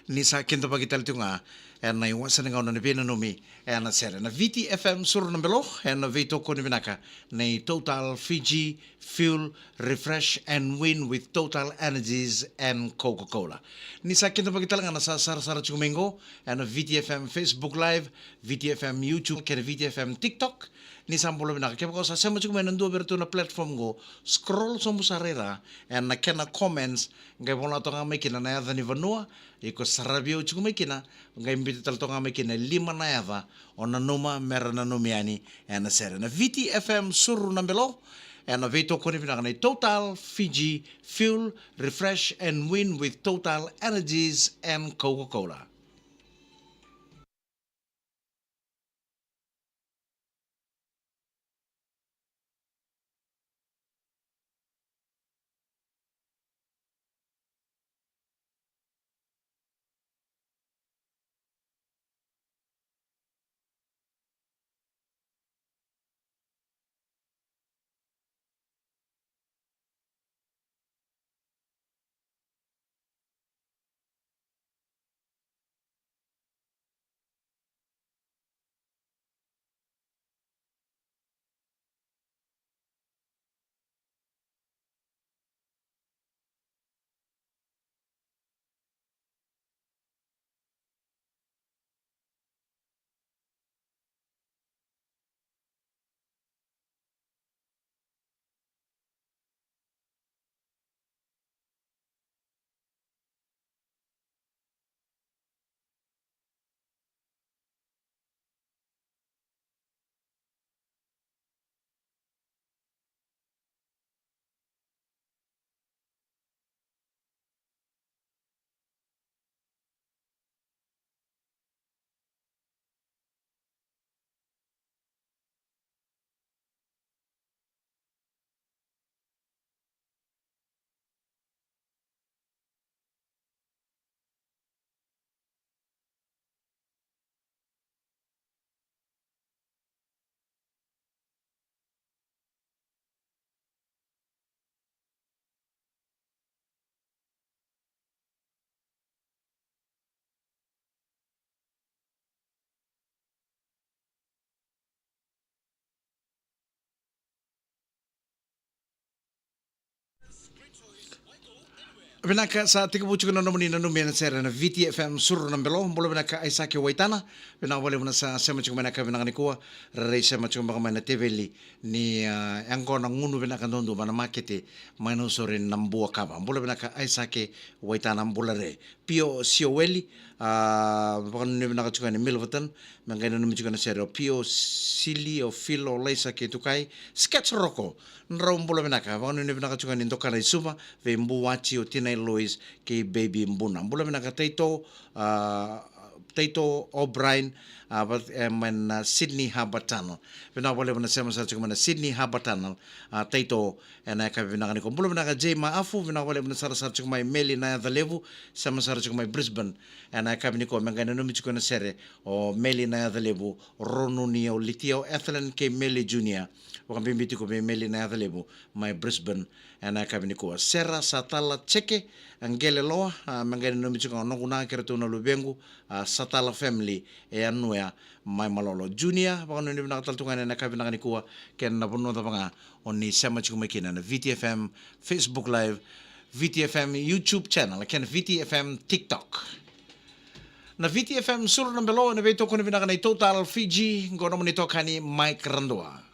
Ni sa kinto pagital tu nga en na iwasan nga na bina numi en na sere na VTFM sur na belo en na vito ko ni binaka na Total Fiji Fuel Refresh and Win with Total Energies and Coca-Cola. Ni sa kinto pagital nga nasa sara-sara chukumengo en na VTFM Facebook Live, VTFM YouTube, ken VTFM TikTok. Ni sampulo binaka kaya ko sa sama chukumen nando berto na platform go scroll sa musarera en na kena comments ngai bona to nga may kinana ya ni vanua iko sarabio chukumai kina ngai mbiti tal to nga may kina lima na yava ona numa mera na numiani ena sere na VTFM suru na belo ena veto ko ni pinaka Total Fiji Fuel Refresh and Win with Total Energies and Coca-Cola. Binaka sa tiga bucu na naman na numena sera na VTFM sur na belo mula binaka ay saki waitana binaka wala muna sa sema cuma binaka binaka ni kuwa rei sema cuma baka mana teveli ni angko na ngunu binaka ndondo mana makete mana sorin nambua kaba mula binaka ay saki waitana mula re pio sioweli baka nuni binaka cuma ni milvatan mangkai nuni cuma na sera pio sili o filo laisa ke tukai sketch roko nrau mula binaka baka nuni binaka cuma ni ndoka na isuma ve mbuachi o tina Lois ke baby mbuna mbula mina ka Taito O'Brien man Sydney Harbour Tunnel bina wale bana sema sa chuma na Sydney Harbour Tunnel Taito ena ka bina ka mbula bina ka J Maafu bina wale bana sara sara chuma Meli na the level sama sara chuma Brisbane ena ka bina ko mangana no michiko na sere o Meli na the level Ronuni o Litio Athlon ke Meli Junior wakambimbiti ko Meli na the level my Brisbane ena ka bina ko sera satala cheke angele loa mangana no michiko no kuna kere tu na lubengu satala family e anuea mai malolo junior baka ni bina taltungan na ka bina ni kuwa ken na puno ta banga oni sama chiku makina na VTFM Facebook Live VTFM YouTube channel ken VTFM TikTok na VTFM sur na belo na beto ko ni bina ni Total Fiji ngono mo nito kani Mike Randoa.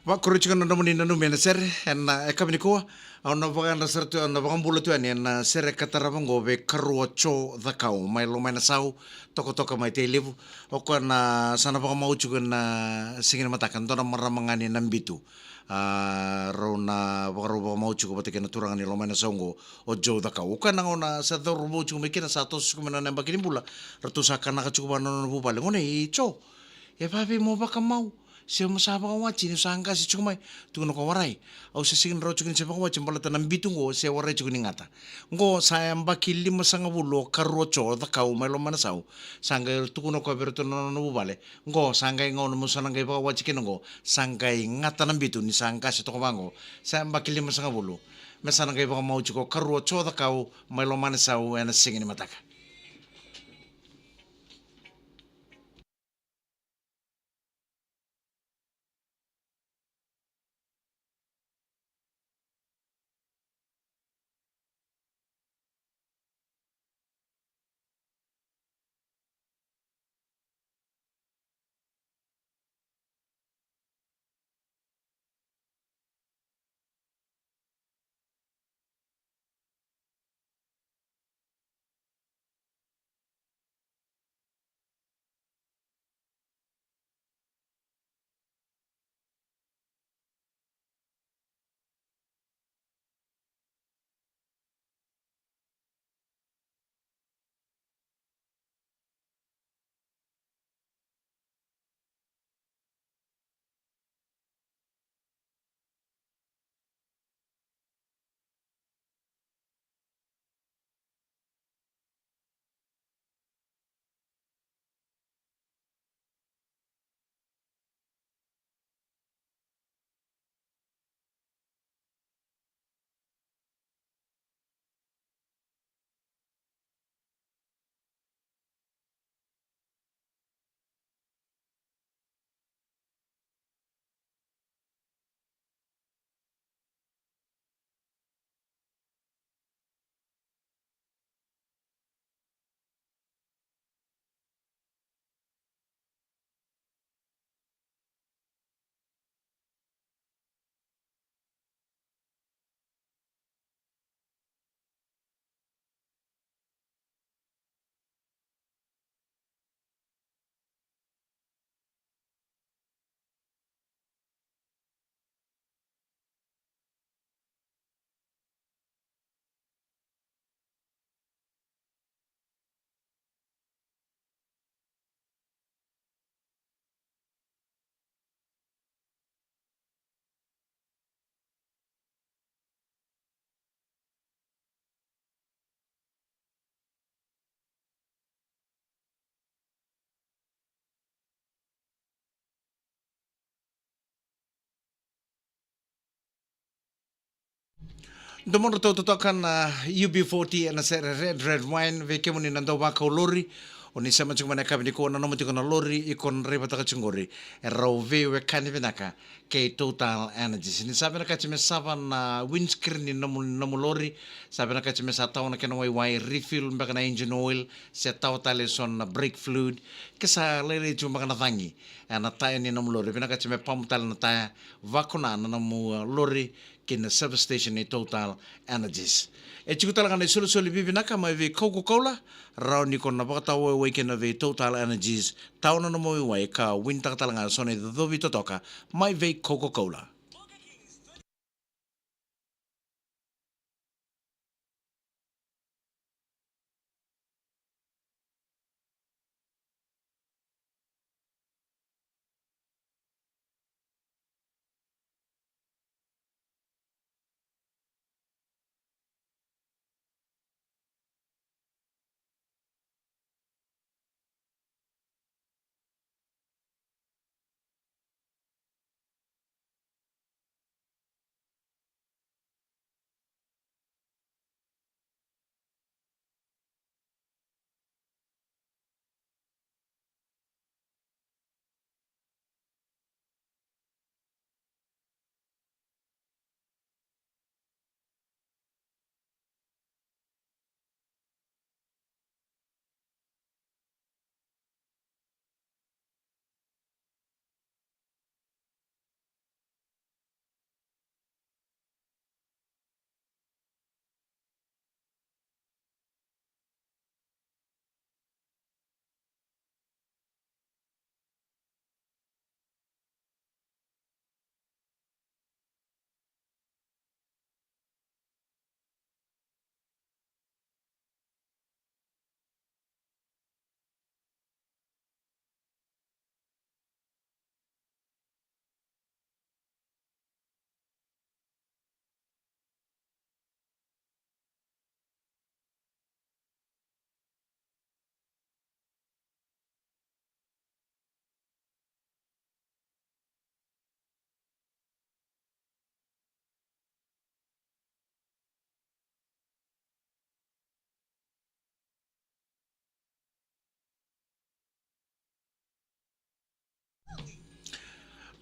Wa kuruchukan na naman ninu mena ser en ekam ni ko au na bagan na ser tu na bagan bulu tu en ser katarabang go be karuacho the cow mai lo mai na sau toko mai te levu o ko na sana bagan mau chukan na singin matakan to na maramangani nambitu ro na bagaru bagan mau chuko pati kana turangan ni lo mai na saungo o jo the cow kan na ona sa to rubo chuko me kina sa to chuko na namba kini bula ratu sa kana ka chuko na no bubale ngone i cho e papi mo baka mau se mo sa baka wachi ni sangka si chumai tu no ko warai au se singin ro chukin se baka wachi mbala tanam bitungo se warai chukin ngata ngo sa amba kili mo sanga bulo karro cho da kau mai lo mana sau sangga tu no ko berto no no bale ngo sangga ngo no musana ngai baka wachi kinongo sangga ngata nam bitu ni sangka se to bango sa amba kili mo sanga bulo mesana ngai baka mau chuko karro cho da kau mai lo mana sau ena singin mataka. Domon to totokan UB40 na ser red wine ve kemo ni nando wa ko lori oni sama chung mana kabini ko na nomo tiko na lori ikon reba taka chungori ro ve we kan venaka ke total energy ni sabe na kachime sava na windscreen ni nomo lori sabe na kachime sa taw na keno wai refill mbaka na engine oil se taw tale son na brake fluid ke sa lere chumba na vangi na taya ni nomo lori vena kachime pam tal na taya vakona na nomo lori kina service station ni Total Energies. E chiku talaga na solo bibi naka mai ve Coca-Cola rao ni kona pakatau e kina ve Total Energies tauna na mo wai ka winta talaga sone dovi totoka mai ve Coca-Cola.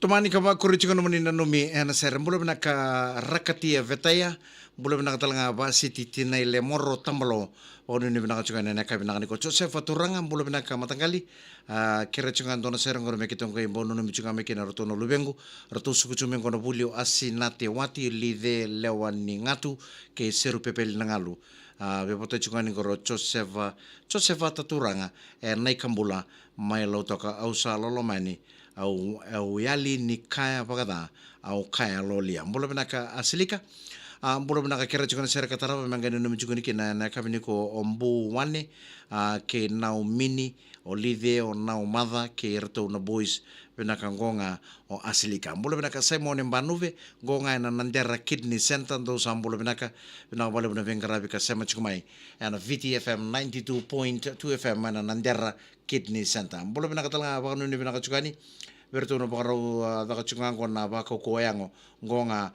Tumani kama kurichika no manina numi ena ser mula bina ka rakatia vetaya mula bina ka talanga ba siti tina ile morro tambalo onu ni bina ka chunga nena ka bina ka niko Joseph Aturanga mula bina ka matangali kira chunga ndona ser ngoro meki tonga imbo no mi chunga meki na roto no lubengu roto suku chume ngono bulio asinate wati lide lewani ngatu ke seru pepeli nangalu bepote chunga ni ngoro Joseph Aturanga nai kambula mai lautoka ausa lolomani au yali ni kaya pagada au kaya lolia mbola benaka asilika mbola benaka kera chukuna sera katara mangani no mchukuni kina na kabini ko ombu wane ke nau mini o lidhe o nau mother ke erto na boys benaka ngonga o asilika mbola benaka Simon Mbanuve ngonga na Nandera Kidney Center ndo sambola benaka bole bena vengarabi ka sema chukumai ana VTFM 92.2 FM na Nandera Kidney Center mbola benaka talanga ba no ni benaka chukani berto no baro da chungango na ba ko koyango ngonga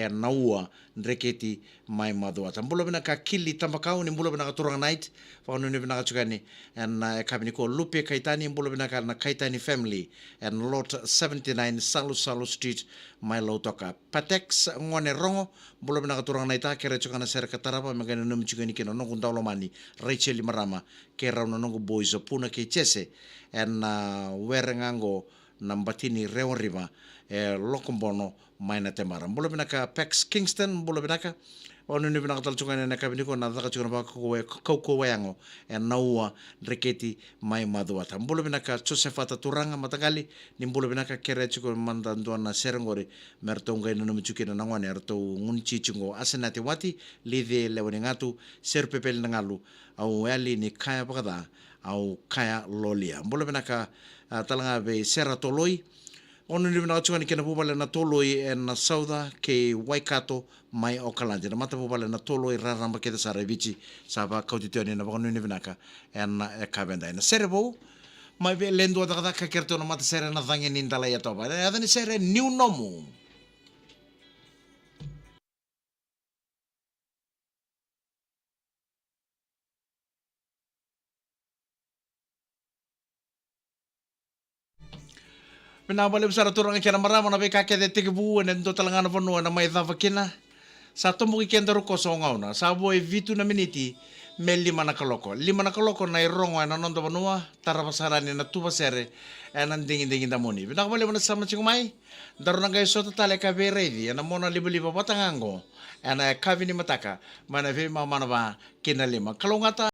naua ndreketi mai madua tambulo bina ka kili tambakau ni mbulo bina ka turang night fa no ni bina ka chugani and kabini ko lupe kaitani mbulo bina ka na kaitani family and lot 79 Salu Street mai lautoka patex ngone rongo mbulo bina ka turang night kere chugana ser kataraba magana no mchugani kino no kundalo mani Rachel Marama ke rauno no boys puna ke chese and werengango nambatini reoriva lokombono maina temara mbola binaka Pax Kingston mbola binaka onu ni binaka talchunga na kabiniko na daka chunga ba ko wayango naua reketi mai maduata mbola binaka Joseph Aturanga matagali ni mbola binaka kere chuko mandando na serengore mertonga no mchukina na ngwane erto ngunchi chungo asenati wati lidhe lewani ngatu serpepel nangalu au yali ni kaya pakada au kaya lolia mbola binaka talanga be seratoloi onu ni binaka chunga ni kena pupale na toloi na sauda ke Waikato mai Okalanje na mata pupale na toloi raramba ke sara bichi saba kautitioni na bakonu ni binaka na kabenda na serebo mai be lendo da ka kerto na mata sere na thangen ni ndala ya toba ya ni sere new nomu Pinabalik sa turang kena marama na kake de tigibu na ndo talanga na pono na mai dava kina sa tombo kenda ro kosonga na sa boy vitu na miniti me lima na kaloko na irongo na nondo banua tarapasarani na tuba sere na dingin da moni pinabalik na sama chingmai daro na gayo sota tale ka be ready na mona libo patangango na kavini mataka mana ve mama na ba kina lima kalongata